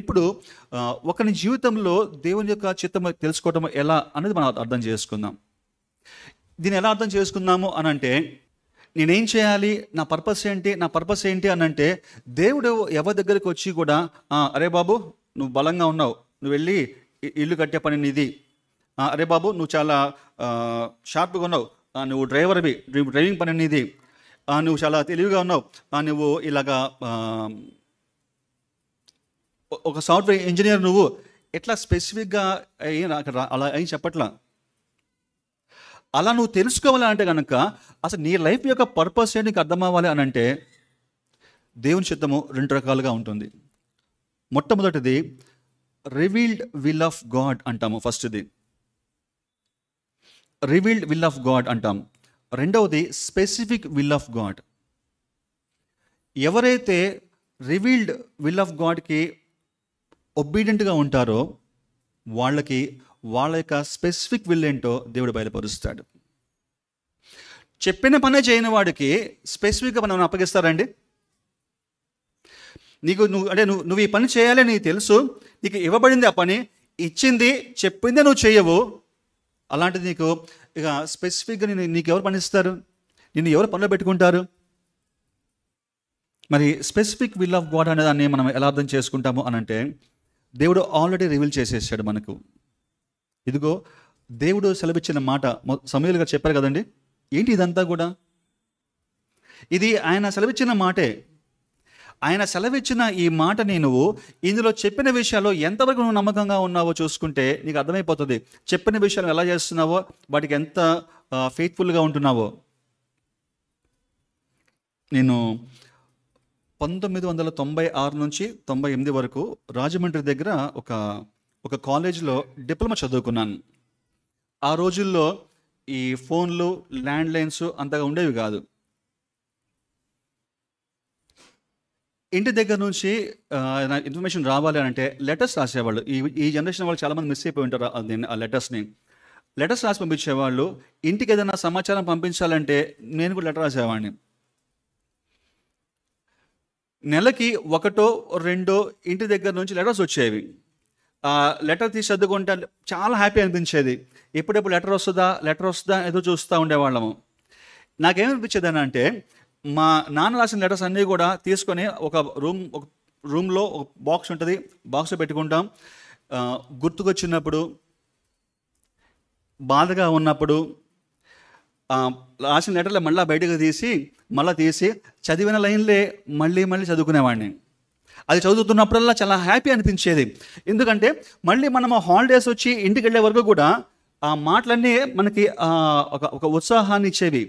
ఇప్పుడు ఒకరి జీవితంలో దేవుని యొక్క చిత్తం తెలుసుకోవటం ఎలా అనేది మనం అర్థం చేసుకుందాం. దీన్ని ఎలా అర్థం చేసుకుందాము అని అంటే, నేనేం చేయాలి, నా పర్పస్ ఏంటి అని అంటే, దేవుడు ఎవరి దగ్గరికి వచ్చి కూడా అరే బాబు నువ్వు బలంగా ఉన్నావు, నువ్వు వెళ్ళి ఇల్లు కట్టే పని నీది. అరే బాబు నువ్వు చాలా షార్ప్గా ఉన్నావు, నువ్వు డ్రైవింగ్ పని నీది. నువ్వు చాలా తెలివిగా ఉన్నావు, నువ్వు ఇలాగా ఒక సాఫ్ట్వేర్ ఇంజనీర్ నువ్వు, ఎట్లా స్పెసిఫిక్గా అలా ఏం చెప్పట్లా. అలా నువ్వు తెలుసుకోవాలి అంటే కనుక అసలు నీ లైఫ్ యొక్క పర్పస్ ఏంటి నీకు అర్థం అవ్వాలి అని అంటే, దేవుని చిత్తము 2 రకాలుగా ఉంటుంది. మొట్టమొదటిది రివీల్డ్ విల్ ఆఫ్ గాడ్ అంటాము, ఫస్ట్ది రివీల్డ్ విల్ ఆఫ్ గాడ్ అంటాం. రెండవది స్పెసిఫిక్ విల్ ఆఫ్ గాడ్. ఎవరైతే రివీల్డ్ విల్ ఆఫ్ గాడ్కి ఒబీడియంట్గా ఉంటారో వాళ్ళకి వాళ్ళ యొక్క స్పెసిఫిక్ విల్ ఏంటో దేవుడు బయలుపరుస్తాడు. చెప్పిన పనే చేయని వాడికి స్పెసిఫిక్గా మనం అప్పగిస్తారండి. నువ్వు ఈ పని చేయాలి నీకు తెలుసు, నీకు ఇవ్వబడింది ఆ పని, ఇచ్చింది చెప్పిందే నువ్వు చేయవు. అలాంటిది నీకు ఇక స్పెసిఫిక్గా నీకు ఎవరు పని ఇస్తారు, నిన్ను ఎవరు పనిలో పెట్టుకుంటారు? మరి స్పెసిఫిక్ విల్ ఆఫ్ గాడ్ అనే దాన్ని మనం ఎలా అర్థం చేసుకుంటాము అని అంటే, దేవుడు ఆల్రెడీ రివీల్ చేసేసాడు మనకు. ఇదిగో దేవుడు సెలవిచ్చిన మాట సమూయేలు గారు చెప్పారు కదండి. ఏంటి ఇదంతా కూడా? ఇది ఆయన సెలవిచ్చిన మాటే. ఆయన సెలవిచ్చిన ఈ మాటని నువ్వు ఇందులో చెప్పిన విషయాల్లో ఎంతవరకు నువ్వు నమ్మకంగా ఉన్నావో చూసుకుంటే నీకు అర్థమైపోతుంది. చెప్పిన విషయాలు ఎలా చేస్తున్నావో, వాటికి ఎంత ఫెయిత్ఫుల్గా ఉంటున్నావో. నేను 1996 నుంచి 98 వరకు రాజమండ్రి దగ్గర ఒక కాలేజీలో డిప్లొమా చదువుకున్నాను. ఆ రోజుల్లో ఈ ఫోన్లు, ల్యాండ్లైన్స్ అంతగా ఉండేవి కాదు. ఇంటి దగ్గర నుంచి ఇన్ఫర్మేషన్ రావాలి అని అంటే లెటర్స్ రాసేవాళ్ళు. ఈ జనరేషన్ వాళ్ళు చాలామంది మిస్ అయిపోయి ఉంటారు ఆ లెటర్స్ని. లెటర్స్ రాసి పంపించేవాళ్ళు. ఇంటికి ఏదైనా సమాచారం పంపించాలంటే నేను కూడా లెటర్ రాసేవాడిని. నెలకి 1-2 ఇంటి దగ్గర నుంచి లెటర్స్ వచ్చేవి. ఆ లెటర్ తీసి చదువుకుంటే చాలా హ్యాపీ అనిపించేది. ఎప్పుడెప్పుడు లెటర్ వస్తుందా ఏదో చూస్తూ ఉండేవాళ్ళము. నాకేమనిపించేది అని అంటే, మా నాన్న రాసిన లెటర్స్ అన్నీ కూడా తీసుకొని ఒక రూమ్లో ఒక బాక్స్ ఉంటుంది, బాక్స్లో పెట్టుకుంటాం. గుర్తుకొచ్చినప్పుడు, బాధగా ఉన్నప్పుడు రాసిన లెటర్లో మళ్ళీ బయటకు తీసి చదివిన లైన్లే మళ్ళీ చదువుకునేవాడిని. అది చదువుతున్నప్పుడల్లా చాలా హ్యాపీ అనిపించేది. ఎందుకంటే మళ్ళీ మనం హాలిడేస్ వచ్చి ఇంటికి వెళ్ళే వరకు కూడా ఆ మాటలన్నీ మనకి ఒక ఉత్సాహాన్ని ఇచ్చేవి.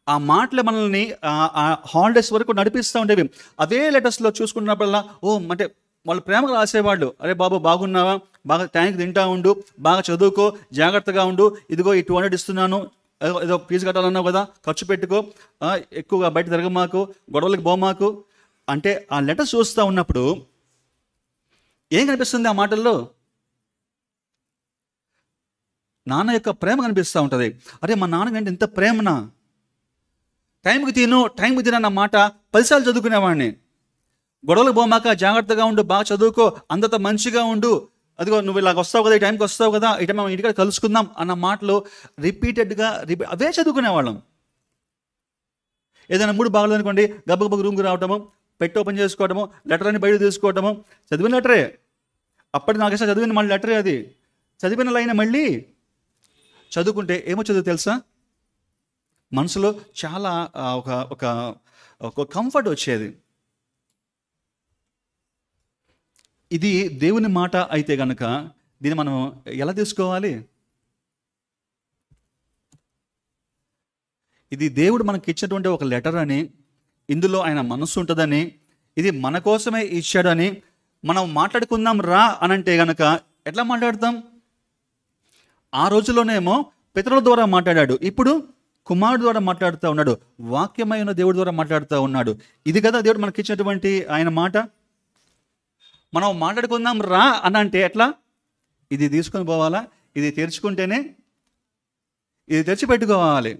ఆ మాటలు మనల్ని ఆ హాలిడేస్ వరకు నడిపిస్తూ ఉండేవి. అదే లెటర్స్లో చూసుకున్నప్పుడల్లా అంటే వాళ్ళు ప్రేమగా రాసేవాళ్ళు. అరే బాబు బాగున్నావా, బాగా టైంకి తింటా ఉండు, బాగా చదువుకో, జాగ్రత్తగా ఉండు, ఇదిగో ఈ 200 ఇస్తున్నాను, ఏదో ఫీజు కట్టాలన్నావు కదా, ఖర్చు పెట్టుకో, ఎక్కువగా బయట తిరగమాకు, గొడవలకి పోమాకు అంటే ఆ లెటర్ చూస్తూ ఉన్నప్పుడు ఏం కనిపిస్తుంది ఆ మాటల్లో? నాన్న యొక్క ప్రేమ కనిపిస్తూ ఉంటుంది. అరే మా నాన్నకంటే ఇంత ప్రేమనా, టైంకి తినన్న మాట 10 సార్లు చదువుకునేవాడిని. గొడవలకు పోమాక, జాగ్రత్తగా ఉండు, బాగా చదువుకో, అందరితో మంచిగా ఉండు, అదిగో నువ్వు ఇలాగ వస్తావు కదా, ఈ టైంకి వస్తావు కదా, ఈ టైం మనం ఇంటికి కలుసుకుందాం అన్న మాటలు రిపీటెడ్గా అవే చదువుకునేవాళ్ళం. ఏదైనా మూడు బాగలేదనుకోండి, గబ్బగబ్బ రూమ్కి రావటము, పెట్టి ఓపెన్ చేసుకోవటము, లెటర్ అని బయట తీసుకోవటము, చదివిన లెటరే, అప్పటి నాకు అసలు చదివిన మళ్ళీ లెటరే, అది చదివిన లైన్ మళ్ళీ చదువుకుంటే ఏమొచ్చేదో తెలుసా? మనసులో చాలా ఒక కంఫర్ట్ వచ్చేది. ఇది దేవుని మాట అయితే కనుక దీన్ని మనం ఎలా తీసుకోవాలి? ఇది దేవుడు మనకి ఇచ్చినటువంటి ఒక లెటర్ అని, ఇందులో ఆయన మనస్సు ఉంటుందని, ఇది మన కోసమే ఇచ్చాడని మనం మాట్లాడుకుందాం రా అనంటే కనుక ఎట్లా మాట్లాడతాం? ఆ రోజుల్లోనేమో పితరుల ద్వారా మాట్లాడాడు, ఇప్పుడు కుమారుడు ద్వారా మాట్లాడుతూ ఉన్నాడు, వాక్యమైన దేవుడి ద్వారా మాట్లాడుతూ ఉన్నాడు. ఇది కదా దేవుడు మనకి ఇచ్చినటువంటి ఆయన మాట. మనం మాట్లాడుకుందాం రా అని అంటే ఎట్లా? ఇది తీసుకొని పోవాలా, ఇది తెరుచుకుంటేనే, ఇది తెరిచిపెట్టుకోవాలి.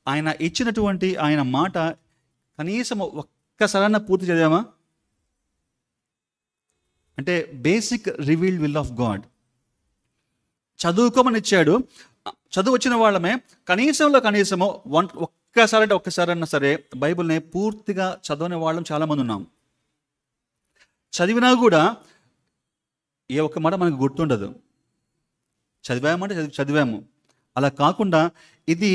ఆయన ఇచ్చినటువంటి ఆయన మాట కనీసం ఒక్కసారైనా పూర్తి చదివామా? అంటే basic revealed will of God. చదువుకోమని ఇచ్చాడు. చదువు వచ్చిన వాళ్ళమే కనీసము ఒక్కసారైనా సరే బైబిల్ని పూర్తిగా చదవని వాళ్ళం చాలామంది ఉన్నాం. చదివినా కూడా ఏ ఒక్క మాట మనకు గుర్తుండదు. చదివామంటే చదివాము. అలా కాకుండా ఇది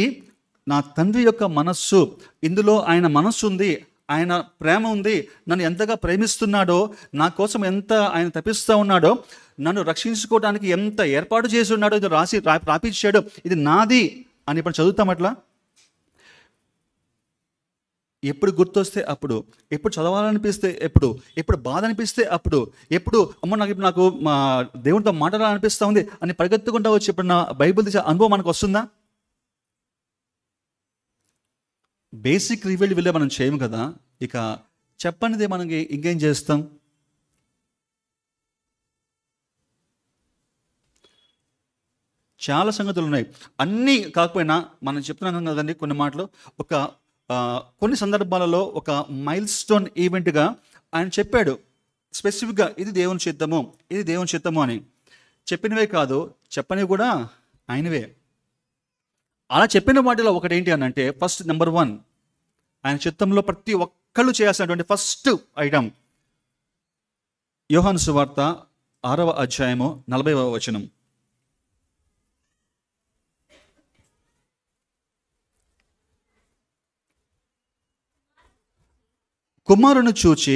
నా తండ్రి యొక్క మనస్సు, ఇందులో ఆయన మనస్సు ఉంది, ఆయన ప్రేమ ఉంది, నన్ను ఎంతగా ప్రేమిస్తున్నాడో, నా కోసం ఎంత ఆయన తప్పిస్తూ ఉన్నాడో, నన్ను రక్షించుకోవడానికి ఎంత ఏర్పాటు చేసి ఉన్నాడో, ఇది రాపించాడో, ఇది నాది అని ఇప్పుడు చదువుతాం. అట్లా ఎప్పుడు గుర్తొస్తే అప్పుడు, ఎప్పుడు చదవాలనిపిస్తే ఎప్పుడు బాధ అనిపిస్తే అప్పుడు, ఎప్పుడు అమ్మ నాకు మా దేవునితో మాట్లాడాలనిపిస్తూ ఉంది అని పరిగెత్తుకుంటా వచ్చి ఇప్పుడు నా బైబిల్ తీసే అనుభవం మనకు వస్తుందా? బేసిక్ రివీల్డ్ విల్ మనం చేయము కదా. ఇక చెప్పనిదే మనకి ఇంకేం చేస్తాం? చాలా సంగతులు ఉన్నాయి. అన్నీ కాకపోయినా మనం చెప్తున్నాం కదండి కొన్ని మాటలు. కొన్ని సందర్భాలలో ఒక మైల్ స్టోన్ ఈవెంట్గా ఆయన చెప్పాడు స్పెసిఫిక్గా, ఇది దేవుని చిత్తము అని. చెప్పినవే కాదు, చెప్పనివి కూడా ఆయనవే. అలా చెప్పిన వాటిలో ఒకటి ఏంటి అని అంటే, ఫస్ట్ నెంబర్ 1, ఆయన చిత్తంలో ప్రతి ఒక్కళ్ళు చేయాల్సినటువంటి ఫస్ట్ ఐటమ్ యోహాను సువార్త 6వ అధ్యాయము 40వ వచనం. కుమారుని చూచి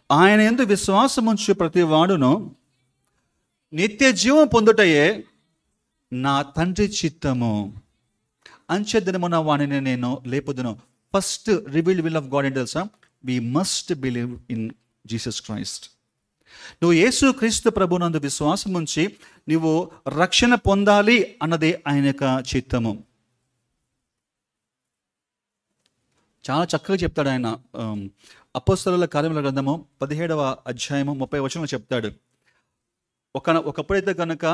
ఆయన యందు విశ్వాసముంచు ప్రతి వాడును నిత్య జీవం పొందుటయే నా తండ్రి చిత్తము, అంచెదినమున వాణిని నేను లేపుదును. First revealed will of God ఏంటి తెలుసా? We must believe in Jesus Christ. నువ్వు యేసు క్రీస్తు ప్రభునందు విశ్వాసం ఉంచి నువ్వు రక్షణ పొందాలి అన్నది ఆయన యొక్క చిత్తము. చాలా చక్కగా చెప్తాడు ఆయన. అపోస్తలుల కార్యముల గ్రంథము 17వ అధ్యాయము 30వ వచనంలో చెప్తాడు, ఒకప్పుడైతే కనుక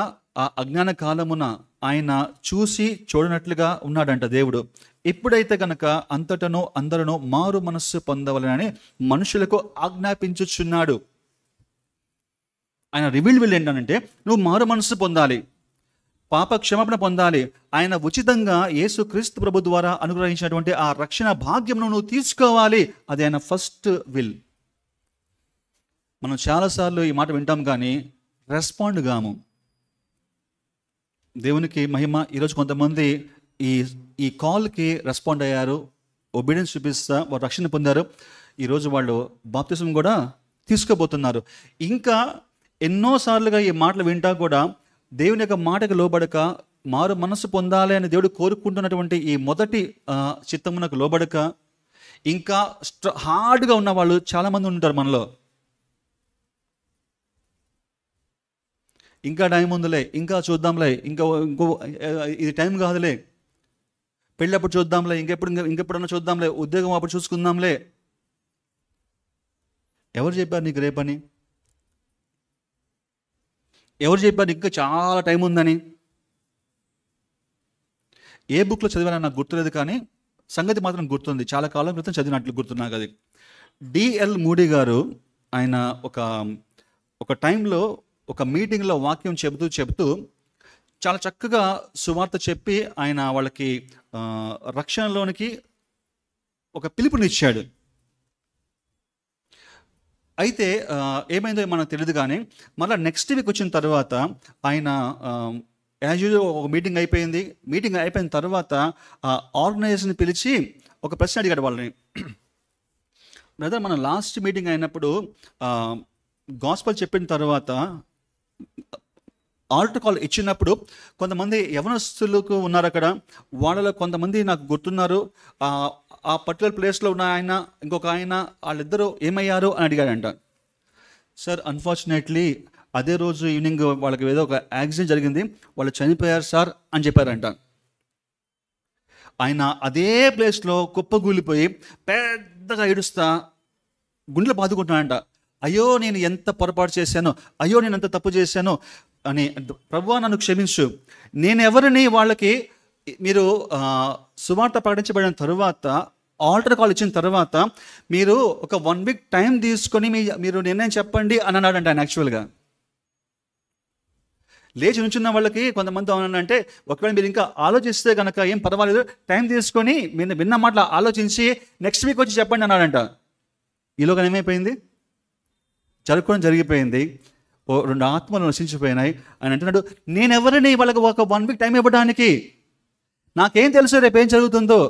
ఆ అజ్ఞాన కాలమున ఆయన చూసి చూడనట్లుగా ఉన్నాడంట దేవుడు. ఇప్పుడైతే కనుక అంతటను అందరూ మారు మనస్సు పొందవలనని మనుషులకు ఆజ్ఞాపించుచున్నాడు. ఆయన రివీల్డ్ విల్ ఏంటంటే, నువ్వు మారు మనస్సు పొందాలి, పాప క్షమాపణ పొందాలి. ఆయన ఉచితంగా యేసు క్రీస్తు ప్రభు ద్వారా అనుగ్రహించినటువంటి ఆ రక్షణ భాగ్యమును నువ్వు తీసుకోవాలి. అది ఆయన ఫస్ట్ విల్. మనం చాలాసార్లు ఈ మాట వింటాం కానీ రెస్పాండ్ కాము. దేవునికి మహిమ. ఈరోజు కొంతమంది ఈ కాల్కి రెస్పాండ్ అయ్యారు, ఒబీడియన్స్ చూపిస్తా వారు రక్షణ పొందారు. ఈరోజు వాళ్ళు బాప్తిసం కూడా తీసుకోబోతున్నారు. ఇంకా ఎన్నోసార్లుగా ఈ మాటలు వింటా కూడా దేవుని యొక్క మాటకు లోబడక, మారు మనసు పొందాలి అని దేవుడు కోరుకుంటున్నటువంటి ఈ మొదటి చిత్తమునకు లోబడక ఇంకా హార్డ్గా ఉన్న వాళ్ళు చాలామంది ఉంటారు మనలో. ఇంకా టైం ఉందిలే, ఇంకా చూద్దాంలే, ఇంకో ఇది టైం కాదులే, పెళ్ళి అప్పుడు చూద్దాంలే, ఇంకెప్పుడన్నా చూద్దాంలే, ఉద్యోగం అప్పుడు చూసుకుందాంలే. ఎవరు చెప్పారు నీకు రేపని? ఎవరు చెప్పారు ఇంకా చాలా టైం ఉందని? ఏ బుక్లో చదివానని నాకు గుర్తులేదు కానీ సంగతి మాత్రం గుర్తుంది. చాలా కాలం క్రితం చదివినట్లు గుర్తున్నాను. అది డిఎల్ మూడీ గారు. ఆయన ఒక టైంలో ఒక మీటింగ్లో వాక్యం చెబుతూ చాలా చక్కగా సువార్త చెప్పి ఆయన వాళ్ళకి రక్షణలోనికి ఒక పిలుపునిచ్చాడు. అయితే ఏమైందో మనకు తెలియదు కానీ మళ్ళీ నెక్స్ట్ వీక్ వచ్చిన తర్వాత ఆయన యాజ్ యూజువల్ ఒక మీటింగ్ అయిపోయింది. మీటింగ్ అయిపోయిన తర్వాత ఆర్గనైజేషన్ పిలిచి ఒక ప్రశ్న అడిగాడు వాళ్ళని. బ్రదర్, మన లాస్ట్ మీటింగ్ అయినప్పుడు గాస్పల్ చెప్పిన తర్వాత ఆల్టర్ కాల్ ఇచ్చినప్పుడు కొంతమంది యవనస్తులకు ఉన్నారు అక్కడ. వాళ్ళలో కొంతమంది నాకు గుర్తున్నారు. ఆ పర్టికులర్ ప్లేస్లో ఉన్న ఆయన, ఇంకొక ఆయన, వాళ్ళిద్దరూ ఏమయ్యారు అని అడిగాడంట. సార్, అన్ఫార్చునేట్లీ అదే రోజు ఈవినింగ్ వాళ్ళకి ఏదో ఒక యాక్సిడెంట్ జరిగింది, వాళ్ళు చనిపోయారు సార్ అని చెప్పారంట. ఆయన అదే ప్లేస్లో కుప్పగూలిపోయి పెద్దగా ఏడుస్తా గుండెలు బాదుకుంటున్నాడంట. అయ్యో, నేను ఎంత పొరపాటు చేశాను, అయ్యో నేను ఎంత తప్పు చేశాను అని. ప్రభువా నన్ను క్షమించు, నేను ఎవరిని వాళ్ళకి మీరు సువార్త ప్రకటించబడిన తరువాత ఆల్టర్ కాల్ ఇచ్చిన తర్వాత మీరు ఒక 1 వీక్ టైం తీసుకొని మీరు నిర్ణయం చెప్పండి అని అన్నాడంట ఆయన. యాక్చువల్గా లేచి నుంచున్న వాళ్ళకి కొంతమంది అవునంటే, ఒకవేళ మీరు ఇంకా ఆలోచిస్తే కనుక ఏం పర్వాలేదు, టైం తీసుకొని మీరు విన్న మాటలు ఆలోచించి నెక్స్ట్ వీక్ వచ్చి చెప్పండి అన్నాడంట. ఈలోగా ఏమైపోయింది? జరుపుకోవడం జరిగిపోయింది. 2 ఆత్మలు నశించిపోయినాయి. ఆయన అంటున్నాడు, నేనెవరిని వాళ్ళకి ఒక 1 వీక్ టైం ఇవ్వడానికి? నాకేం తెలుసు రేపు ఏం జరుగుతుందో?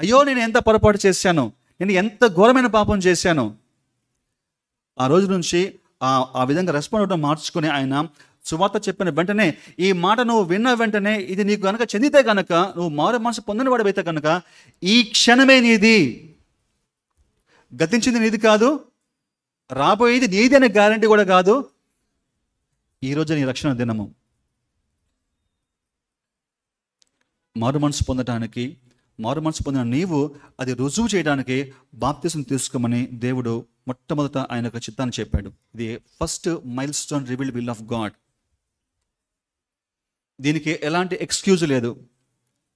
అయ్యో, నేను ఎంత పొరపాటు చేశాను, నేను ఎంత ఘోరమైన పాపం చేశాను. ఆ రోజు నుంచి ఆ విధంగా రెస్పాండ్ అవ్వడం మార్చుకుని ఆయన సువార్త చెప్పిన వెంటనే, ఈ మాట నువ్వు విన్న వెంటనే ఇది నీకు కనుక చెందితే కనుక, నువ్వు మారు మనసు పొందిన వాడివైతే కనుక, ఈ క్షణమే నీది, గతించింది నీది కాదు, రాబోయేది నీది అనే గ్యారంటీ కూడా కాదు. ఈరోజు నీ రక్షణ దినము. మారు మనసు పొందటానికి, మారు మనసు పొందిన నీవు అది రుజువు చేయడానికి బాప్తిసం తీసుకోమని దేవుడు మొట్టమొదట ఆయన యొక్క చిత్తాన్ని చెప్పాడు. ఇది first milestone revealed will of God. దీనికి ఎలాంటి ఎక్స్క్యూజ్ లేదు,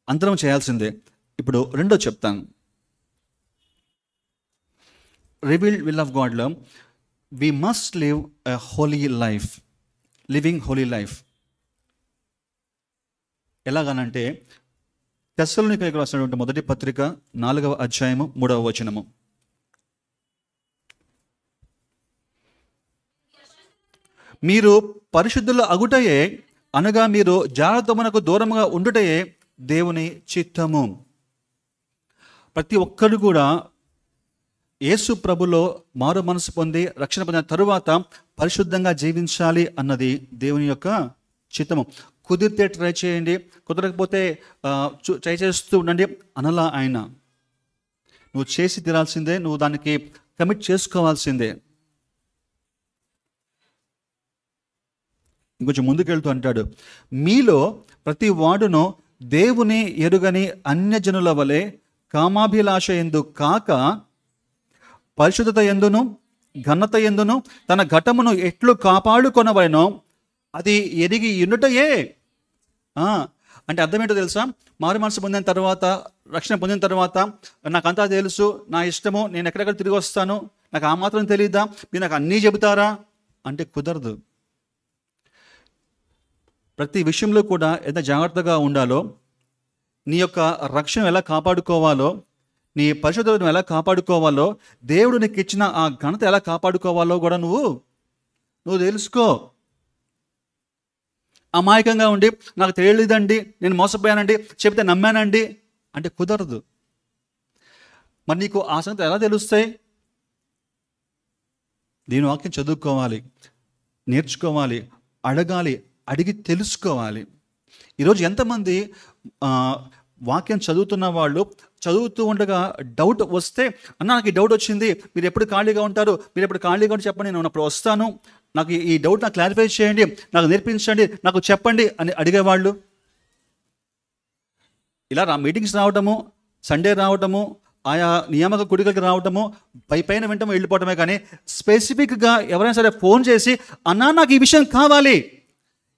అందరం చేయాల్సిందే. ఇప్పుడు రెండో చెప్తాను. రివీల్డ్ విల్ ఆఫ్ గాడ్లో we must live a holy life, living holy life. ఎలాగనంటే తెస్సలోనికైయులకు రాసినటువంటి మొదటి పత్రిక 4వ అధ్యాయము 3వ వచనము. మీరు పరిశుద్ధుల అగుటయే, అనగా మీరు జారత్వమునకు దూరముగా ఉండుటయే దేవుని చిత్తము. ప్రతి ఒక్కరు కూడా యేసు ప్రభులో మారు మనసు పొంది రక్షణ పొందిన తరువాత పరిశుద్ధంగా జీవించాలి అన్నది దేవుని యొక్క చిత్తము. కుదిరితే ట్రై చేయండి, కుదరకపోతే ట్రై చేస్తూ ఉండండి అనలా ఆయన. నువ్వు చేసి తీరాల్సిందే, నువ్వు దానికి కమిట్ చేసుకోవాల్సిందే. ఇంకొంచెం ముందుకెళ్తూ అంటాడు, మీలో ప్రతి వాడును దేవుని ఎరుగని అన్యజనుల వలె కామాభిలాష ఎందు కాక పరిశుద్ధత ఎందును ఘనత ఎందును తన ఘటమును ఎట్లు కాపాడుకొనవలెనో అది ఎరిగి ఉండుటయే. అంటే అర్థం ఏంటో తెలుసా? మారు మనసు పొందిన తర్వాత, రక్షణ పొందిన తర్వాత నాకంతా తెలుసు, నా ఇష్టము, నేను ఎక్కడెక్కడ తిరిగి వస్తాను, నాకు ఆ మాత్రం తెలియదా, మీరు నాకు అన్నీ చెబుతారా అంటే కుదరదు. ప్రతి విషయంలో కూడా ఎంత జాగ్రత్తగా ఉండాలో, నీ యొక్క రక్షణ ఎలా కాపాడుకోవాలో, నీ పరిశుద్ధతను ఎలా కాపాడుకోవాలో, దేవుడు నీకు ఇచ్చిన ఆ ఘనత ఎలా కాపాడుకోవాలో కూడా నువ్వు తెలుసుకో. అమాయకంగా ఉండి నాకు తెలియలేదండి, నేను మోసపోయానండి, చెప్తే నమ్మానండి అంటే కుదరదు. మరి నీకు ఆ సంగతి ఎలా తెలుస్తాయి? దీని వాక్యం చదువుకోవాలి, నేర్చుకోవాలి, అడగాలి, అడిగి తెలుసుకోవాలి. ఈరోజు ఎంతమంది వాక్యం చదువుతున్న వాళ్ళు చదువుతూ ఉండగా డౌట్ వస్తే, అన్న నాకు ఈ డౌట్ వచ్చింది, మీరు ఎప్పుడు ఖాళీగా ఉంటారు, మీరు ఎప్పుడు ఖాళీగా ఉంటే చెప్పండి, నేను అప్పుడు వస్తాను, నాకు ఈ డౌట్ నాకు క్లారిఫై చేయండి, నాకు నేర్పించండి, నాకు చెప్పండి అని అడిగేవాళ్ళు. ఇలా మీటింగ్స్ రావటము, సండే రావటము, ఆయా నియామక కుడికలకి రావటము, పైన వెంటనే వెళ్ళిపోవటమే కానీ స్పెసిఫిక్గా ఎవరైనా సరే ఫోన్ చేసి, అన్నా నాకు ఈ విషయం కావాలి,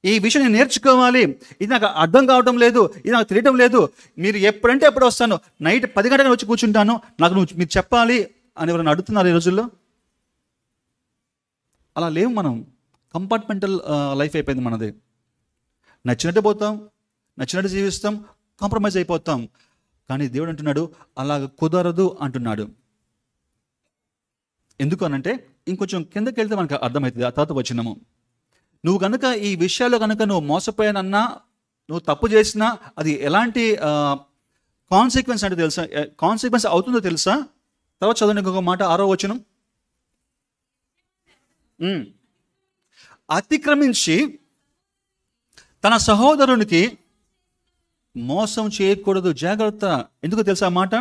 ఈ విషయం నేను నేర్చుకోవాలి, ఇది నాకు అర్థం కావటం లేదు, ఇది నాకు తెలియటం లేదు, మీరు ఎప్పుడంటే ఎప్పుడు వస్తాను, నైట్ 10 గంటలకు వచ్చి కూర్చుంటాను, నాకు మీరు చెప్పాలి అని ఎవరైనా అడుగుతున్నారు ఈ రోజుల్లో? అలా లేవు. మనం కంపార్ట్మెంటల్ లైఫ్ అయిపోయింది మనది. నచ్చినట్టు పోతాం, నచ్చినట్టు జీవిస్తాం, కాంప్రమైజ్ అయిపోతాం. కానీ దేవుడు అంటున్నాడు అలాగ కుదరదు అంటున్నాడు. ఎందుకు అనంటే ఇంకొంచెం కిందకి వెళ్తే మనకు అర్థమవుతుంది. ఆ తర్వాత వచనము, నువ్వు కనుక ఈ విషయాల్లో కనుక నువ్వు మోసపోయానన్నా, నువ్వు తప్పు చేసినా అది ఎలాంటి కాన్సిక్వెన్స్ అంటే తెలుసా, కాన్సిక్వెన్స్ అవుతుందో తెలుసా? తర్వాత చదవండి ఇంకొక మాట, 6వ వచనం. అతిక్రమించి తన సహోదరునికి మోసం చేయకూడదు, జాగ్రత్త. ఎందుకు తెలుసా ఆ మాట?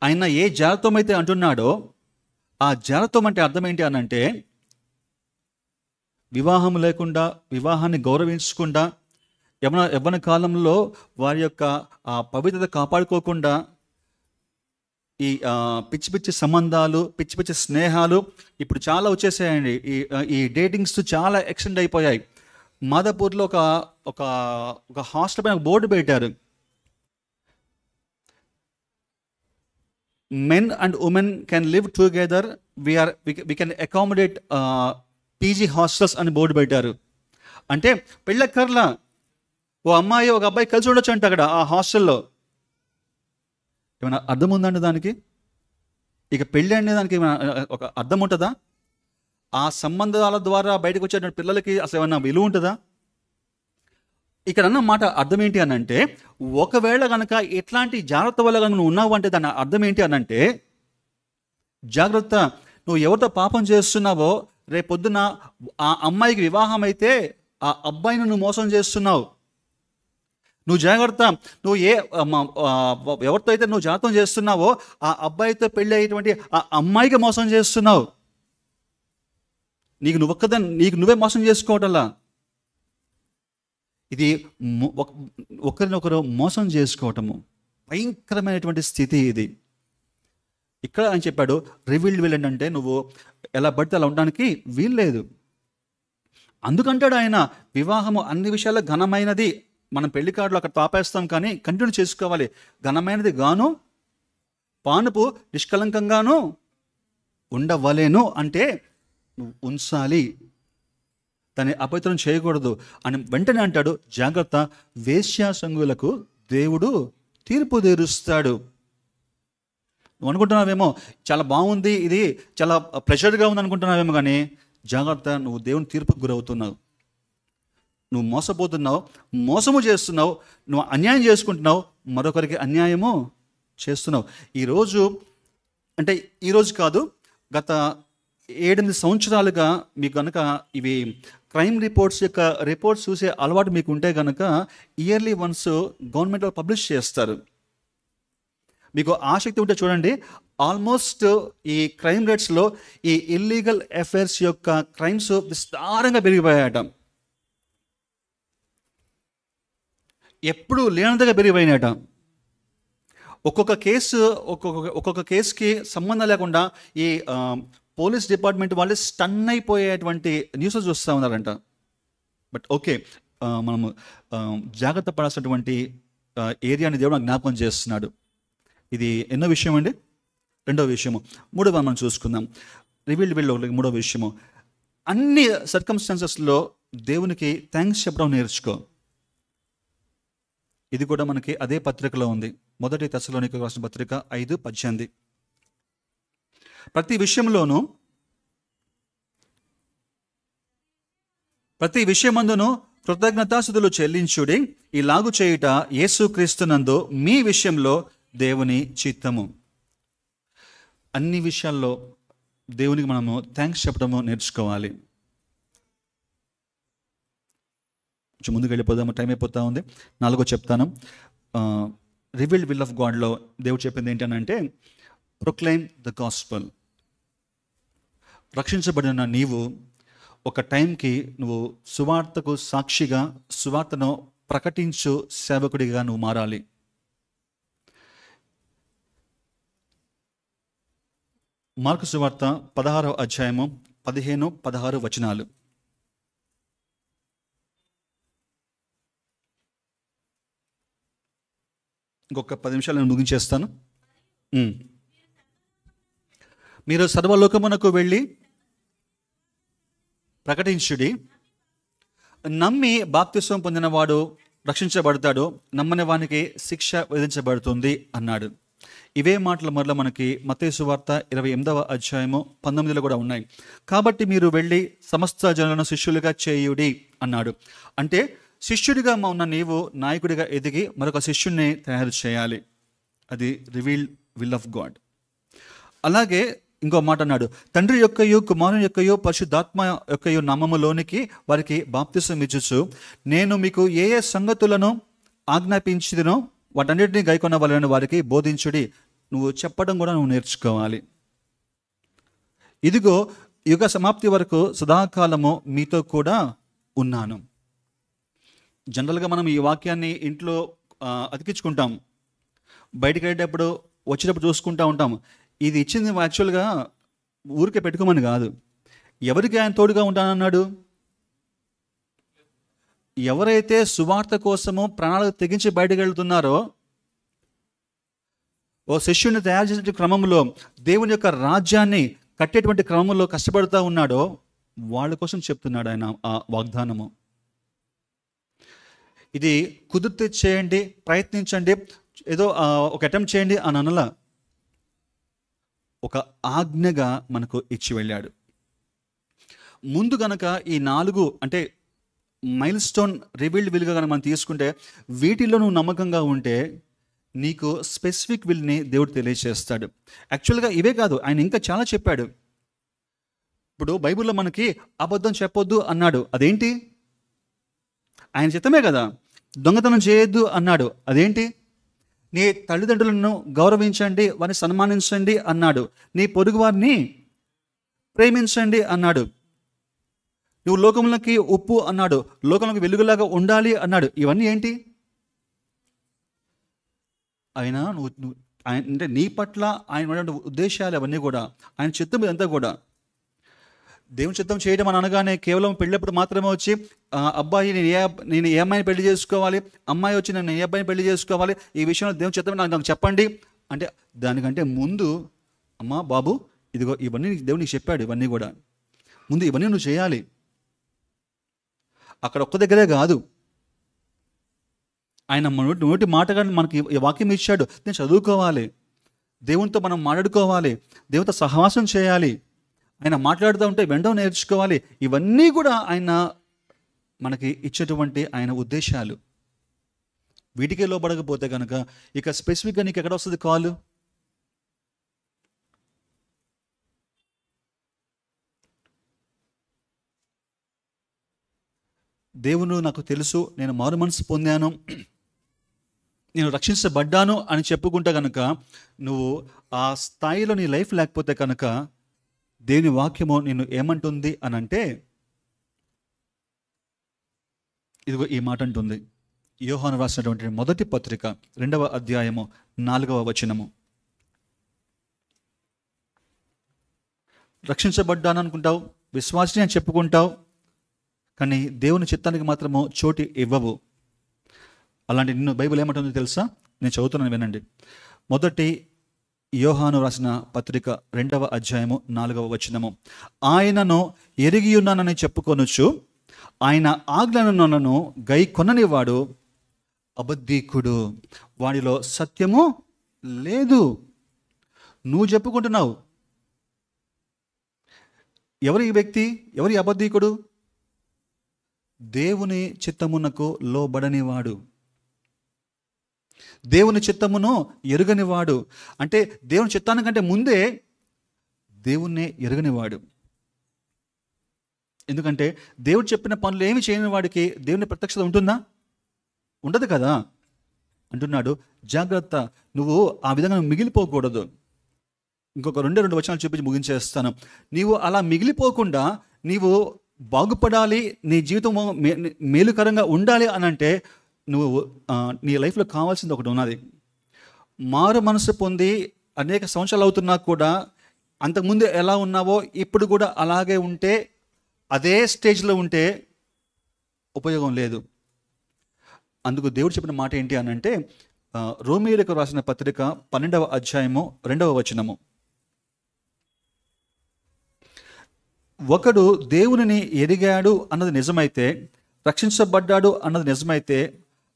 ఆయన ఏ జాగ్రత్తం అయితే అంటున్నాడో ఆ జాగ్రత్తం అంటే అర్థం ఏంటి అనంటే, వివాహం లేకుండా, వివాహాన్ని గౌరవించకుండా, యవ్వన కాలంలో వారి యొక్క పవిత్రత కాపాడుకోకుండా ఈ పిచ్చి పిచ్చి సంబంధాలు, పిచ్చి పిచ్చి స్నేహాలు ఇప్పుడు చాలా వచ్చేసాయండి. ఈ డేటింగ్స్ చాలా ఎక్స్టెండ్ అయిపోయాయి. మాదాపూర్లో ఒక హాస్టల్ పైన బోర్డు పెట్టారు, men and women can live together, we can accommodate PG hostels అని బోర్డు పెట్టారు. అంటే పెళ్ళక్కర్లా, ఓ అమ్మాయి ఒక అబ్బాయి కలిసి ఉండొచ్చు అంట అక్కడ ఆ హాస్టల్లో. ఏమైనా అర్థం ఉందండి దానికి? ఇక పెళ్ళి అనే దానికి ఒక అర్థం ఉంటుందా? ఆ సంబంధాల ద్వారా బయటకు వచ్చేటువంటి పిల్లలకి అసలు ఏమన్నా విలువ ఉంటుందా? ఇక్కడ అన్న మాట అర్థం ఏంటి అని అంటే, ఒకవేళ కనుక ఎట్లాంటి జాగ్రత్త వల్ల కనుక నువ్వు ఉన్నావు అంటే దాని అర్థం ఏంటి అని అంటే, జాగ్రత్త, నువ్వు ఎవరితో పాపం చేస్తున్నావో రేపొద్దున ఆ అమ్మాయికి వివాహం అయితే ఆ అబ్బాయిని నువ్వు మోసం చేస్తున్నావు. నువ్వు జాగ్రత్త, నువ్వు ఎవరితో అయితే నువ్వు జాగ్రత్త చేస్తున్నావో ఆ అబ్బాయితో పెళ్ళి అయ్యేటువంటి ఆ అమ్మాయికి మోసం చేస్తున్నావు. నీకు నువ్వే మోసం చేసుకోవటంలా. ఇది ఒకరినొకరు మోసం చేసుకోవటము, భయంకరమైనటువంటి స్థితి ఇది. ఇక్కడ ఆయన చెప్పాడు రివీల్డ్ విల్ అంటే నువ్వు ఎలా పడితే అలా ఉండడానికి వీల్లేదు. అందుకంటాడు ఆయన, వివాహము అన్ని విషయాల్లో ఘనమైనది. మనం పెళ్లి కార్డులు అక్కడ తాపేస్తాం కానీ కంటిన్యూ చేసుకోవాలి. ఘనమైనది గాను పానుపు నిష్కలంకంగాను ఉండవలేను అంటే నువ్వు ఉంచాలి, దాన్ని అపవిత్రం చేయకూడదు అని వెంటనే అంటాడు, జాగ్రత్త, వేశ్యాసంగులకు దేవుడు తీర్పు తీరుస్తాడు. నువ్వు అనుకుంటున్నావేమో చాలా బాగుంది, ఇది చాలా ప్రెషర్గా ఉంది అనుకుంటున్నావేమో, కానీ జాగ్రత్త, నువ్వు దేవుని తీర్పుకు గురవుతున్నావు. నువ్వు మోసపోతున్నావు, మోసము చేస్తున్నావు, నువ్వు అన్యాయం చేసుకుంటున్నావు, మరొకరికి అన్యాయము చేస్తున్నావు. ఈరోజు కాదు, గత 7-8 సంవత్సరాలుగా మీకు కనుక ఇవి క్రైమ్ రిపోర్ట్స్ చూసే అలవాటు మీకు ఉంటే కనుక ఇయర్లీ వన్స్ గవర్నమెంట్ పబ్లిష్ చేస్తారు. మీకు ఆసక్తి ఉంటే చూడండి, ఆల్మోస్ట్ ఈ క్రైమ్ రేట్స్లో ఈ ఇల్లీగల్ అఫైర్స్ యొక్క క్రైమ్స్ విస్తారంగా పెరిగిపోయాయట. ఎప్పుడు లేనంతగా పెరిగిపోయినాయట. ఒక్కొక్క కేసుకి సంబంధం లేకుండా ఈ పోలీస్ డిపార్ట్మెంట్ వాళ్ళు స్టన్ అయిపోయేటువంటి న్యూస్ చూస్తూ ఉన్నారంట. బట్ ఓకే, మనము జాగ్రత్త పడాల్సినటువంటి ఏరియాని దేవుడు జ్ఞాపకం చేస్తున్నాడు. ఇది ఎన్నో విషయం అండి? 2వ విషయము. 3వ మనం చూసుకుందాం. రివీల్డ్ విల్ 3వ విషయము, అన్ని సర్కమ్స్టాన్సెస్లో దేవునికి థ్యాంక్స్ చెప్పడం నేర్చుకో. ఇది కూడా మనకి అదే పత్రికలో ఉంది, 1 తెస్సలోనికీయులకు రాసిన పత్రిక 5:18. ప్రతి విషయమందును కృతజ్ఞతాస్తుతులు చెల్లించుడి, ఇలాగు చేయుట యేసుక్రీస్తునందు మీ విషయంలో దేవుని చిత్తము. అన్ని విషయాల్లో దేవునికి మనము థ్యాంక్స్ చెప్పడము నేర్చుకోవాలి. కొంచెం ముందుకు వెళ్ళిపోదాము, టైం అయిపోతూ ఉంది. 4వ చెప్తాను. రివీల్డ్ విల్ ఆఫ్ గాడ్లో దేవుడు చెప్పింది ఏంటంటే, ప్రొక్లైమ్ ద గాస్పల్. రక్షించబడిన నీవు ఒక టైంకి నువ్వు సువార్తకు సాక్షిగా, సువార్తను ప్రకటించు సేవకుడిగా నువ్వు మారాలి. మార్కు సువార్త 16వ అధ్యాయము 15-16 వచనాలు. ఇంకొక 10 నిమిషాలు నేను ముగించేస్తాను. మీరు సర్వలోకమునకు వెళ్ళి ప్రకటించుడి, నమ్మి బాప్తిస్వం పొందినవాడు రక్షించబడతాడు, నమ్మని వానికి శిక్ష విధించబడుతుంది అన్నాడు. ఇవే మాటలు మరలా మనకి మత్తయి సువార్త 28వ అధ్యాయము 19లో కూడా ఉన్నాయి. కాబట్టి మీరు వెళ్ళి సమస్త జనులను శిష్యులుగా చేయుడి అన్నాడు. అంటే శిష్యుడిగా ఉన్న నీవు నాయకుడిగా ఎదిగి మరొక శిష్యుడిని తయారు చేయాలి. అది రివీల్డ్ విల్ ఆఫ్ గాడ్. అలాగే ఇంకో మాట అన్నాడు, తండ్రి యొక్కయు కుమారుని యొక్కయు పరిశుద్ధాత్మ యొక్కయు నామములోనికి వారికి బాప్తిసం ఇచ్చుచు నేను మీకు ఏ ఏ సంగతులను ఆజ్ఞాపించినో వాటన్నిటిని గైకొన్న వాళ్ళని వారికి బోధించుడి. నువ్వు చెప్పడం కూడా నువ్వు నేర్చుకోవాలి. ఇదిగో యుగ సమాప్తి వరకు సదాకాలము మీతో కూడా ఉన్నాను. జనరల్గా మనం ఈ వాక్యాన్ని ఇంట్లో అతికించుకుంటాం, బయటికి వెళ్ళేటప్పుడు వచ్చేటప్పుడు చూసుకుంటూ ఉంటాం. ఇది ఇచ్చింది యాక్చువల్గా ఊరికే పెట్టుకోమని కాదు. ఎవరికి ఆయన తోడుగా ఉంటానన్నాడు? ఎవరైతే సువార్త కోసము ప్రాణాలు తెగించి బయటకు వెళ్తున్నారో ఓ శిష్యుని తయారు చేసే క్రమంలో, దేవుని యొక్క రాజ్యాన్ని కట్టేటువంటి క్రమంలో కష్టపడుతూ ఉన్నాడో వాళ్ళ కోసం చెప్తున్నాడు ఆయన ఆ వాగ్దానము. ఇది కుదిరితే చేయండి, ప్రయత్నించండి, ఏదో ఒక అటెంప్ట్ చేయండి అని అనలా, ఒక ఆజ్ఞగా మనకు ఇచ్చి వెళ్ళాడు. ముందు గనక ఈ 4 అంటే మైల్ స్టోన్ రివీల్డ్ విల్గా కనుక మనం తీసుకుంటే, వీటిల్లో నువ్వు నమ్మకంగా ఉంటే నీకు స్పెసిఫిక్ విల్ని దేవుడు తెలియజేస్తాడు. యాక్చువల్గా ఇవే కాదు, ఆయన ఇంకా చాలా చెప్పాడు. ఇప్పుడు బైబిల్లో మనకి అబద్ధం చెప్పొద్దు అన్నాడు, అదేంటి? ఆయన చిత్తమే కదా. దొంగతనం చేయొద్దు అన్నాడు, అదేంటి? నీ తల్లిదండ్రులను గౌరవించండి, వారిని సన్మానించండి అన్నాడు. నీ పొరుగు వారిని ప్రేమించండి అన్నాడు. నువ్వు లోకములకి ఉప్పు అన్నాడు, లోకంలోకి వెలుగులాగా ఉండాలి అన్నాడు. ఇవన్నీ ఏంటి? ఆయన నువ్వు ఆయన అంటే నీ పట్ల ఆయన ఉన్నటువంటి ఉద్దేశాలు అవన్నీ కూడా, ఆయన చిత్తం ఇదంతా కూడా. దేవుని చిత్తం చేయడం అని అనగానే కేవలం పెళ్ళప్పుడు మాత్రమే వచ్చి అబ్బాయి నేను ఏ అమ్మాయిని పెళ్లి చేసుకోవాలి, అమ్మాయి వచ్చి నేను ఏ అబ్బాయిని పెళ్లి చేసుకోవాలి, ఈ విషయంలో దేవుని చిత్తం నాకు చెప్పండి అంటే, దానికంటే ముందు అమ్మా బాబు ఇదిగో ఇవన్నీ దేవుడు నీకు చెప్పాడు. ఇవన్నీ కూడా ముందు ఇవన్నీ నువ్వు చేయాలి. అక్కడ ఒక్క దగ్గరే కాదు, ఆయన నోటి మాటగా మనకి వాక్యం ఇచ్చాడు. నేను చదువుకోవాలి, దేవునితో మనం మాట్లాడుకోవాలి, దేవునితో సహవాసం చేయాలి, ఆయన మాట్లాడుతూ ఉంటే వెంటనే నేర్చుకోవాలి. ఇవన్నీ కూడా ఆయన మనకి ఇచ్చేటువంటి ఆయన ఉద్దేశాలు. వీటికే లోబడకపోతే కనుక ఇక స్పెసిఫిక్గా నీకు ఎక్కడ వస్తుంది కాలు? దేవుడు నాకు తెలుసు, నేను మారు మనసు పొందాను, నేను రక్షించబడ్డాను అని చెప్పుకుంటే కనుక నువ్వు ఆ స్థాయిలో నీ లైఫ్ లేకపోతే కనుక దేవుని వాక్యము నిన్ను ఏమంటుంది అని అంటే, ఇదిగో ఈ మాట అంటుంది. యోహాను రాసినటువంటి మొదటి పత్రిక 2వ అధ్యాయము 4వ వచనము. రక్షించబడ్డాను అనుకుంటావు, విశ్వాసిని అని చెప్పుకుంటావు, కానీ దేవుని చిత్తానికి మాత్రము చోటు ఇవ్వవు. అలాంటి నిన్ను బైబిల్ ఏమంటుందో తెలుసా? నేను చదువుతున్నాను, వినండి. మొదటి యోహాను రాసిన పత్రిక 2వ అధ్యాయము 4వ వచనము. ఆయనను ఎరిగి ఉన్నానని చెప్పుకొనొచ్చు, ఆయన ఆజ్ఞలను గై కొననివాడు అబద్ధీకుడు, వాడిలో సత్యము లేదు. నువ్వు చెప్పుకుంటున్నావు. ఎవరు ఈ వ్యక్తి? ఎవరు ఈ అబద్ధీకుడు? దేవుని చిత్తమునకు లోబడనివాడు, దేవుని చిత్తమును ఎరుగనివాడు. అంటే దేవుని చిత్తానికంటే ముందే దేవుణ్ణి ఎరుగనివాడు. ఎందుకంటే దేవుడు చెప్పిన పనులు ఏమి చేయని వాడికి దేవుని ప్రత్యక్షత ఉంటుందా? ఉండదు కదా. అంటున్నాడు, జాగ్రత్త, నువ్వు ఆ విధంగా మిగిలిపోకూడదు. ఇంకొక 2 వచనాలు చూపించి ముగించేస్తాను. నీవు అలా మిగిలిపోకుండా నీవు బాగుపడాలి, నీ జీవితం మేలుకరంగా ఉండాలి అని అంటే నువ్వు నీ లైఫ్లో కావాల్సింది ఒకటి ఉన్నది. మారు మనసు పొంది అనేక సంవత్సరాలు అవుతున్నా కూడా అంతకుముందు ఎలా ఉన్నావో ఇప్పుడు కూడా అలాగే ఉంటే, అదే స్టేజ్లో ఉంటే ఉపయోగం లేదు. అందుకు దేవుడు చెప్పిన మాట ఏంటి అని అంటే, రోమీయులకు రాసిన పత్రిక 12వ అధ్యాయము 2వ వచనము. ఒకడు దేవునిని ఎరిగాడు అన్నది నిజమైతే, రక్షించబడ్డాడు అన్నది నిజమైతే,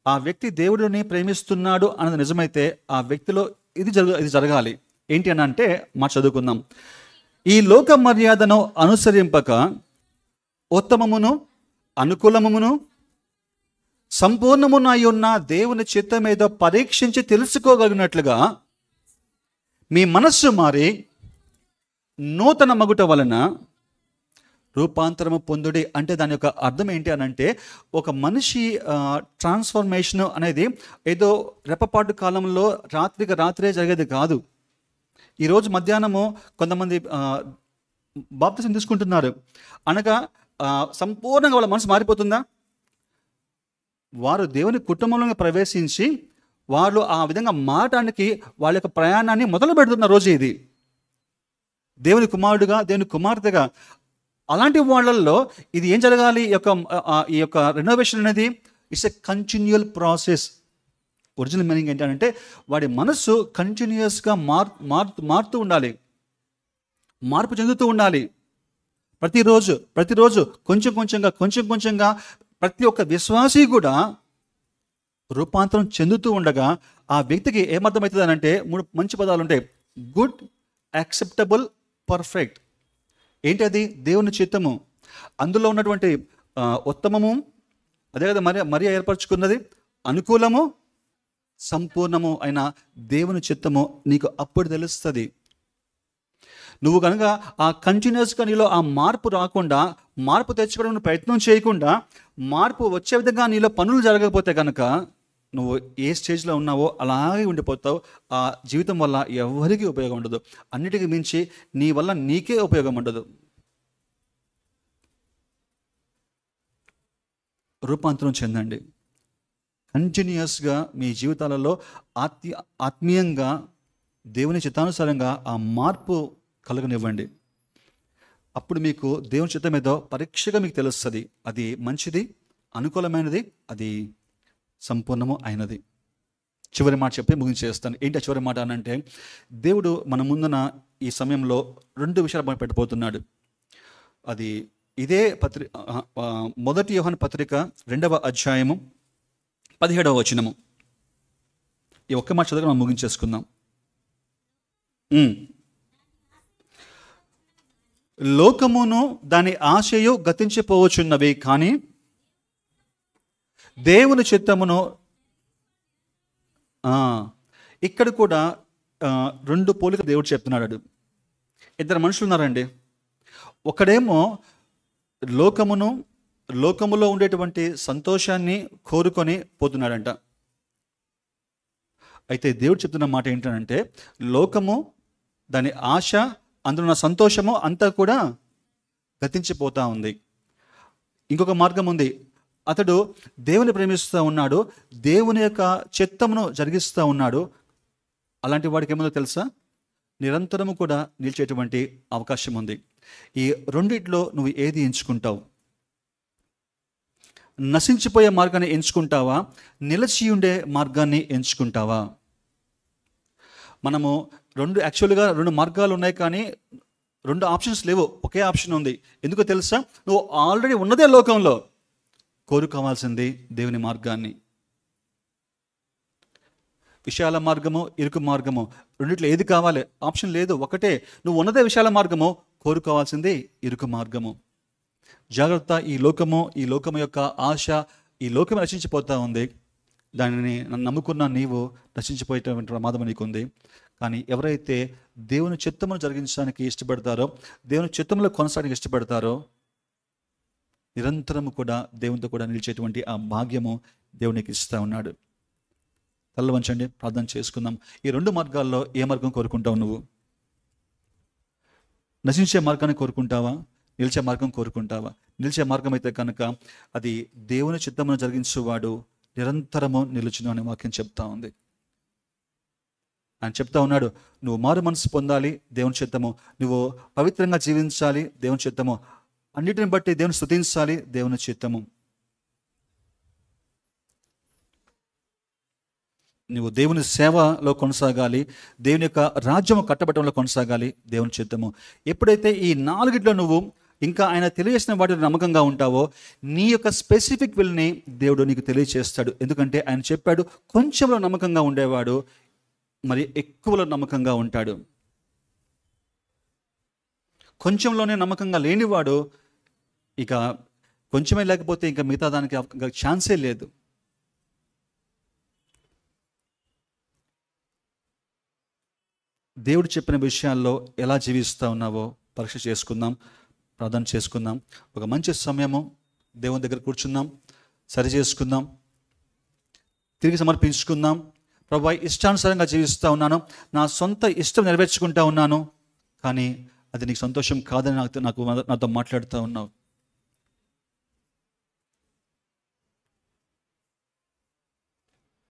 ఆ వ్యక్తి దేవుడిని ప్రేమిస్తున్నాడు అన్నది నిజమైతే, ఆ వ్యక్తిలో ఇది జరగాలి. ఏంటి అని అంటే, మాట చదువుకుందాం. ఈ లోక మర్యాదను అనుసరింపక ఉత్తమమును అనుకూలమును సంపూర్ణమునై ఉన్న దేవుని చిత్తమేదో పరీక్షించి తెలుసుకోగలిగినట్లుగా మీ మనస్సు మారి నూతన మగుట వలన రూపాంతరము పొందుడి. అంటే దాని యొక్క అర్థం ఏంటి అని అంటే, ఒక మనిషి ట్రాన్స్ఫర్మేషన్ అనేది ఏదో రెప్పపాటు కాలంలో రాత్రికి రాత్రే జరిగేది కాదు. ఈరోజు మధ్యాహ్నము కొంతమంది బాప్తిసం తీసుకుంటున్నారు అనగా సంపూర్ణంగా వాళ్ళ మనసు మారిపోతుందా? వారు దేవుని కుటుంబంలో ప్రవేశించి వాళ్ళు ఆ విధంగా మారటానికి వాళ్ళ యొక్క ప్రయాణాన్ని మొదలు పెడుతున్న రోజు ఇది. దేవుని కుమారుడుగా, దేవుని కుమార్తెగా. అలాంటి వాళ్ళల్లో ఇది ఏం జరగాలి? ఈ యొక్క రెనోవేషన్ అనేది it's a continual process. Original meaning ఏంటంటే వాడి మనస్సు కంటిన్యూస్గా మారుతూ ఉండాలి, మార్పు చెందుతూ ఉండాలి. ప్రతిరోజు కొంచెం కొంచెంగా ప్రతి ఒక్క విశ్వాసి కూడా రూపాంతరం చెందుతూ ఉండగా ఆ వ్యక్తికి ఏమర్థమవుతుంది అని అంటే 3 మంచి పదాలు ఉంటాయి. Good, acceptable, perfect. ఏంటి అది? దేవుని చిత్తము, అందులో ఉన్నటువంటి ఉత్తమము, అదే కదా మరి ఏర్పరచుకున్నది, అనుకూలము, సంపూర్ణము అయిన దేవుని చిత్తము నీకు అప్పుడు తెలుస్తుంది. నువ్వు కనుక ఆ కంటిన్యూస్గా నీలో ఆ మార్పు రాకుండా, మార్పు తెచ్చుకోవడానికి ప్రయత్నం చేయకుండా, మార్పు వచ్చే విధంగా నీలో పనులు జరగకపోతే కనుక నువ్వు ఏ స్టేజ్లో ఉన్నావో అలాగే ఉండిపోతావు. ఆ జీవితం వల్ల ఎవరికీ ఉపయోగం ఉండదు. అన్నిటికీ మించి నీ వల్ల నీకే ఉపయోగం ఉండదు. రూపాంతరం చెందండి. కంటిన్యూస్గా మీ జీవితాలలో ఆత్మీయంగా దేవుని చిత్తానుసారంగా ఆ మార్పు కలగనివ్వండి. అప్పుడు మీకు దేవుని చిత్తం ఏదో పరీక్షగా మీకు తెలుస్తుంది. అది మంచిది, అనుకూలమైనది, అది సంపూర్ణము అయినది. చివరి మాట చెప్పి ముగించేస్తాను. ఏంటి ఆ చివరి మాట అనంటే, దేవుడు మన ముందున ఈ సమయంలో 2 విషయాలు పెట్టబోతున్నాడు. అది ఇదే మొదటి యోహాను పత్రిక 2వ అధ్యాయము 17వ వచనము. ఈ ఒక్క మాట చదువుగా మనం ముగించేసుకుందాం. లోకమును దాని ఆశయు గతించిపోవచ్చున్నవి, కానీ దేవుని చిత్తమును. ఇక్కడ కూడా 2 పోలిక దేవుడు చెప్తున్నాడు. 2 మనుషులు ఉన్నారండి. ఒకడేమో లోకములో ఉండేటువంటి సంతోషాన్ని కోరుకొని పోతున్నాడంట. అయితే దేవుడు చెప్తున్న మాట ఏంటంటే, లోకము, దాని ఆశ, అందులో ఉన్న సంతోషము అంతా కూడా గతించిపోతూ ఉంది. ఇంకొక మార్గం ఉంది. అతడు దేవుని ప్రేమిస్తూ ఉన్నాడు, దేవుని యొక్క చిత్తమును జరిగిస్తూ ఉన్నాడు. అలాంటి వాడికి ఏమో తెలుసా, నిరంతరము కూడా నిలిచేటువంటి అవకాశం ఉంది. ఈ రెండిట్లో నువ్వు ఏది ఎంచుకుంటావు? నశించిపోయే మార్గాన్ని ఎంచుకుంటావా, నిలిచి ఉండే మార్గాన్ని ఎంచుకుంటావా? మనము యాక్చువల్గా 2 మార్గాలు ఉన్నాయి, కానీ 2 ఆప్షన్స్ లేవు, ఒకే ఆప్షన్ ఉంది. ఎందుకో తెలుసా? నువ్వు ఆల్రెడీ ఉన్నదే లోకంలో, కోరుకోవాల్సింది దేవుని మార్గాన్ని. విశాల మార్గము, ఇరుకు మార్గము, రెండిట్లో ఏది కావాలి? ఆప్షన్ లేదు, ఒకటే. నువ్వు ఉన్నదే విశాల మార్గము, కోరుకోవాల్సింది ఇరుకు మార్గము. జాగ్రత్త. ఈ లోకము యొక్క ఆశ, ఈ లోకమే నశించిపోతూ ఉంది. దానిని నమ్ముకున్న నీవు నశించిపోయేటువంటి ప్రమాదం నీకుంది. కానీ ఎవరైతే దేవుని చిత్తమును జరిగించడానికి ఇష్టపడతారో, దేవుని చిత్తములో కొనసాగడానికి ఇష్టపడతారో, నిరంతరము కూడా దేవునితో కూడా నిలిచేటువంటి ఆ భాగ్యము దేవునికి ఇస్తూ ఉన్నాడు. తల్ల వంచండి, ప్రార్థన చేసుకుందాం. ఈ 2 మార్గాల్లో ఏ మార్గం కోరుకుంటావు నువ్వు? నశించే మార్గాన్ని కోరుకుంటావా, నిలిచే మార్గం కోరుకుంటావా? నిలిచే మార్గం అయితే కనుక అది దేవుని చిత్తమును జరిగించేవాడు నిరంతరము నిలుచును అనే వాక్యం చెప్తా ఉంది. ఆయన చెప్తా ఉన్నాడు, నువ్వు మారు మనసు పొందాలి, దేవుని చిత్తము. నువ్వు పవిత్రంగా జీవించాలి, దేవుని చిత్తము. అన్నిటిని బట్టి దేవుని స్తుతించాలి, దేవుని చిత్తము. నువ్వు దేవుని సేవలో కొనసాగాలి, దేవుని యొక్క రాజ్యము కట్టబట్టంలో కొనసాగాలి, దేవుని చిత్తము. ఎప్పుడైతే ఈ 4 నువ్వు ఇంకా ఆయన తెలియజేసిన వాటిని నమ్మకంగా ఉంటావో, నీ యొక్క స్పెసిఫిక్ విల్ని దేవుడు నీకు తెలియజేస్తాడు. ఎందుకంటే ఆయన చెప్పాడు, కొంచెంలో నమ్మకంగా ఉండేవాడు మరి ఎక్కువలో నమ్మకంగా ఉంటాడు. కొంచెంలోనే నమ్మకంగా లేనివాడు ఇక కొంచెమే లేకపోతే ఇంకా మిగతా దానికి ఛాన్సే లేదు. దేవుడు చెప్పిన విషయాల్లో ఎలా జీవిస్తూ ఉన్నావో పరీక్ష చేసుకుందాం, ప్రార్థన చేసుకుందాం. ఒక మంచి సమయము దేవుని దగ్గర కూర్చుందాం, సరి చేసుకుందాం, తిరిగి సమర్పించుకుందాం. ప్రభువా, ఇష్టానుసారంగా జీవిస్తూ ఉన్నాను, నా సొంత ఇష్టం నెరవేర్చుకుంటా ఉన్నాను, కానీ అది నీకు సంతోషం కాదని నాతో మాట్లాడుతూ ఉన్నావు.